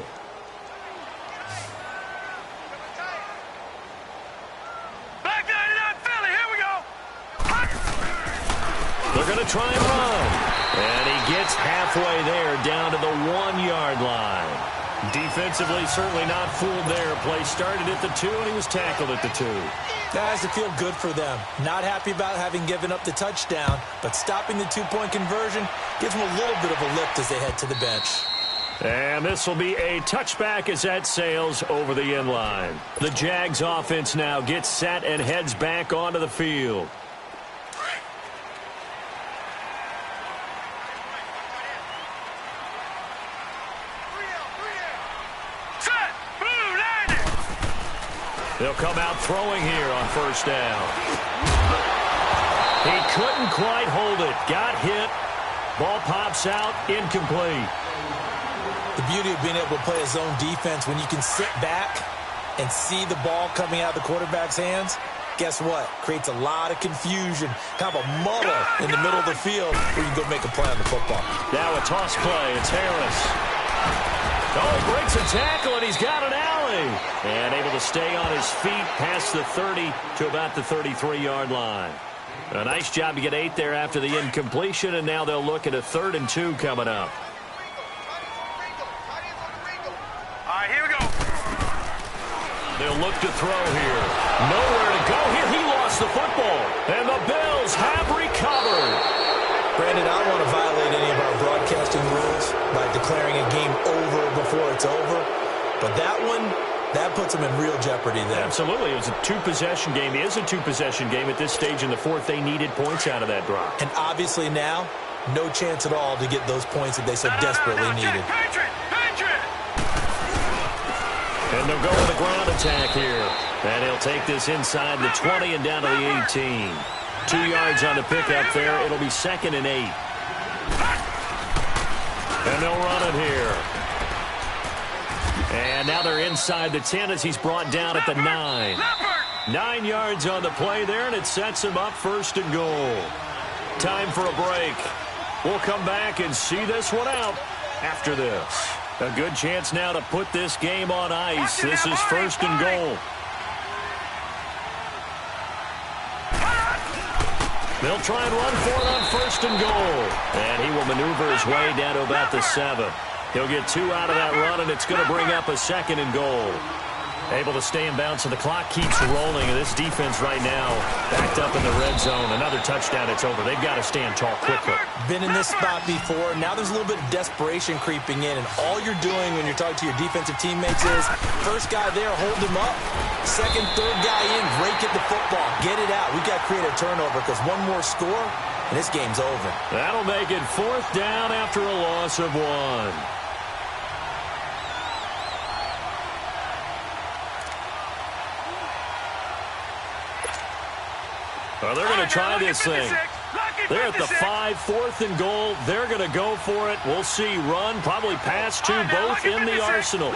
They're going to try and run. And he gets halfway there, down to the 1-yard line. Defensively, certainly not fooled there. Play started at the 2, and he was tackled at the 2. That has to feel good for them. Not happy about having given up the touchdown, but stopping the 2-point conversion gives them a little bit of a lift as they head to the bench. And this will be a touchback as that sails over the end line. The Jags offense now gets set and heads back onto the field. They'll come out throwing here on first down. He couldn't quite hold it. Got hit. Ball pops out. Incomplete. The beauty of being able to play a zone defense when you can sit back and see the ball coming out of the quarterback's hands, guess what? Creates a lot of confusion, kind of a muddle in the middle of the field where you can go make a play on the football. Now a toss play. It's Harris. Oh, he breaks a tackle, and he's got an alley. And able to stay on his feet past the 30 to about the 33-yard line. A nice job to get 8 there after the incompletion, and now they'll look at a 3rd and 2 coming up. All right, here we go. They'll look to throw here. Nowhere to go here. He lost the football. And the Bills have recovered. Brandon, I don't want to violate any of our broadcasting rules by declaring a game over before it's over. But that one, that puts them in real jeopardy there. Absolutely. It was a 2-possession game. It is a 2-possession game at this stage in the 4th. They needed points out of that drive. And obviously now, no chance at all to get those points that they so desperately needed. And they'll go with a ground attack here. And he'll take this inside the 20 and down to the 18. 2 yards on the pickup there. It'll be 2nd and 8. And they'll run it here. And now they're inside the 10 as he's brought down at the 9. 9 yards on the play there, and it sets him up 1st and goal. Time for a break. We'll come back and see this one out after this. A good chance now to put this game on ice. This is 1st and goal. They'll try and run for it on 1st and goal. And he will maneuver his way down to about the 7. He'll get 2 out of that run, and it's going to bring up a 2nd and goal. Able to stay in bounds, so the clock keeps rolling. And this defense right now backed up in the red zone. Another touchdown, it's over. They've got to stand tall quickly. Been in this spot before. Now there's a little bit of desperation creeping in. And all you're doing when you're talking to your defensive teammates is, first guy there, hold him up. Second, third guy in, rake at the football. Get it out. We've got to create a turnover because one more score, and this game's over. That'll make it 4th down after a loss of 1. Well, they're going to try this thing. They're at the 5, 4th and goal. They're going to go for it. We'll see. Run, probably pass to both in the arsenal.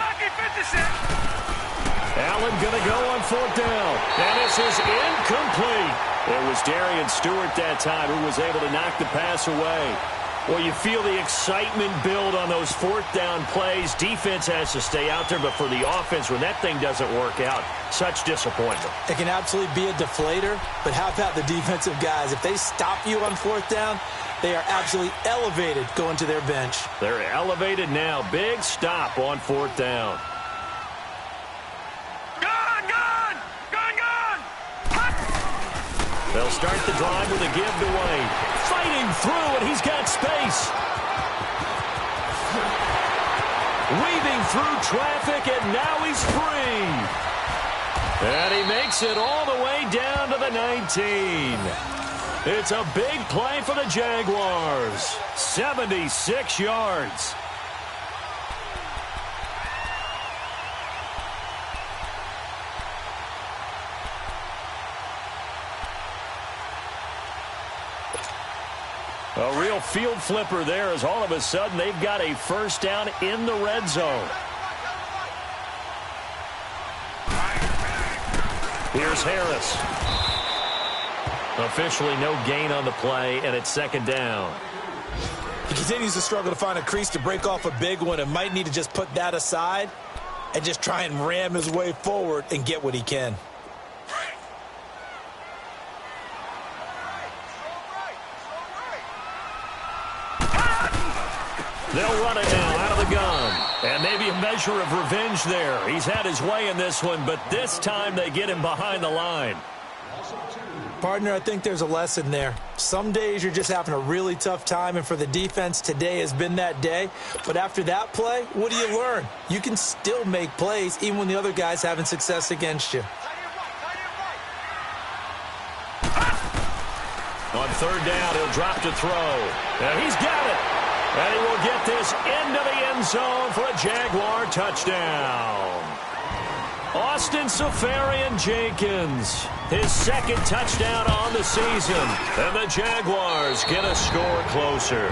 Allen going to go on 4th down. And this is incomplete. It was Darian Stewart that time who was able to knock the pass away. Well, you feel the excitement build on those 4th down plays. Defense has to stay out there, but for the offense, when that thing doesn't work out, such disappointment. It can absolutely be a deflator, but how about the defensive guys? If they stop you on 4th down, they are absolutely elevated going to their bench. They're elevated now. Big stop on 4th down. They'll start the drive with a give to Wade. Fighting through, and he's got space. weaving through traffic, and now he's free. And he makes it all the way down to the 19. It's a big play for the Jaguars. 76 yards. A real field flipper there, as all of a sudden they've got a first down in the red zone. Here's Harris. Officially no gain on the play, and it's second down. He continues to struggle to find a crease to break off a big one and might need to just put that aside and just try and ram his way forward and get what he can. They'll run it now out of the gun. And maybe a measure of revenge there. He's had his way in this one, but this time they get him behind the line. Partner, I think there's a lesson there. Some days you're just having a really tough time, and for the defense, today has been that day. But after that play, what do you learn? You can still make plays even when the other guy's having success against you. On third down, he'll drop to throw. And he's got it. And he will get this into the end zone for a Jaguar touchdown. Austin Seferian-Jenkins, his second touchdown on the season. And the Jaguars get a score closer.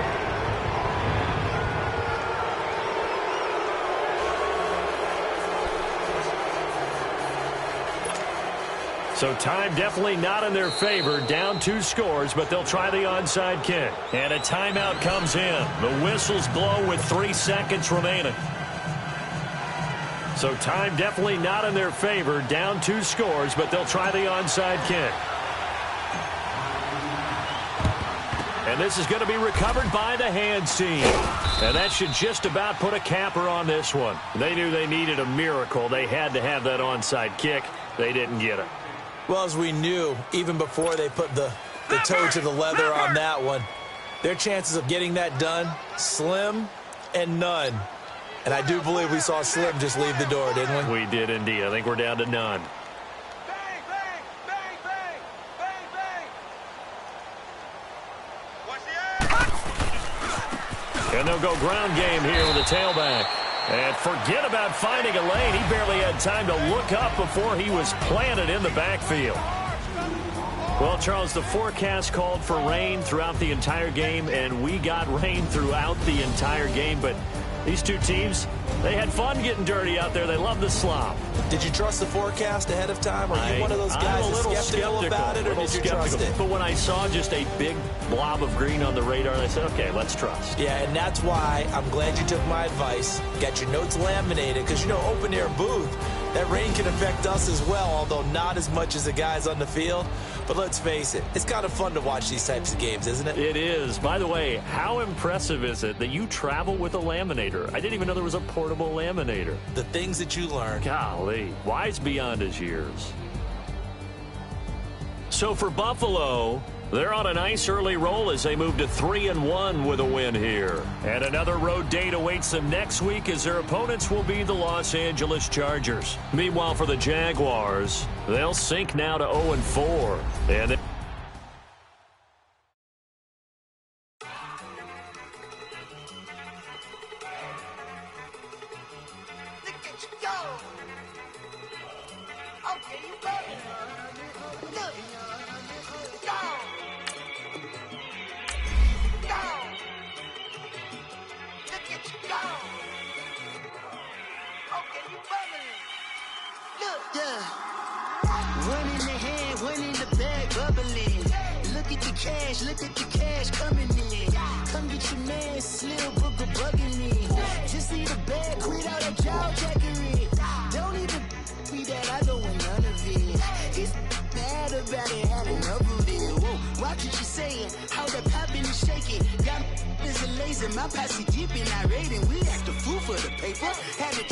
So time definitely not in their favor. Down 2 scores, but they'll try the onside kick. And a timeout comes in. The whistles blow with 3 seconds remaining. So time definitely not in their favor. Down 2 scores, but they'll try the onside kick. And this is going to be recovered by the hands team. And that should just about put a capper on this one. They knew they needed a miracle. They had to have that onside kick. They didn't get it. Well, as we knew, even before they put the toe to the leather on that one, their chances of getting that done, slim and none. And I do believe we saw Slim just leave the door, didn't we? We did indeed. I think we're down to none. Bang, bang, bang, bang, bang, bang. Watch the air. And they'll go ground game here with the tailback. And forget about finding a lane. He barely had time to look up before he was planted in the backfield. Well, Charles, the forecast called for rain throughout the entire game, and we got rain throughout the entire game. But these two teams, they had fun getting dirty out there. They love the slop. Did you trust the forecast ahead of time? Are you one of those guys that's skeptical about it, or did you trust it? But when I saw just a big blob of green on the radar, I said, okay, let's trust. Yeah, and that's why I'm glad you took my advice. Got your notes laminated, because, you know, open-air booth, that rain can affect us as well, although not as much as the guys on the field. But let's face it, it's kind of fun to watch these types of games, isn't it? It is. By the way, how impressive is it that you travel with a laminator? I didn't even know there was a portable laminator. The things that you learn. Golly, wise beyond his years. So for Buffalo, they're on a nice early roll as they move to 3-1 with a win here. And another road date awaits them next week as their opponents will be the Los Angeles Chargers. Meanwhile, for the Jaguars, they'll sink now to 0-4. And look at the cash coming in. Come get your man, Slim Booker bugging me. Just need a bag, quit out that jaw jackery. Don't even be that, I don't want none of it. It's bad about it, had enough of it. Whoa, watch what you saying, how the poppin' and shaking. Got is a laser, my posse deep and irate, and we act a fool for the paper. Had to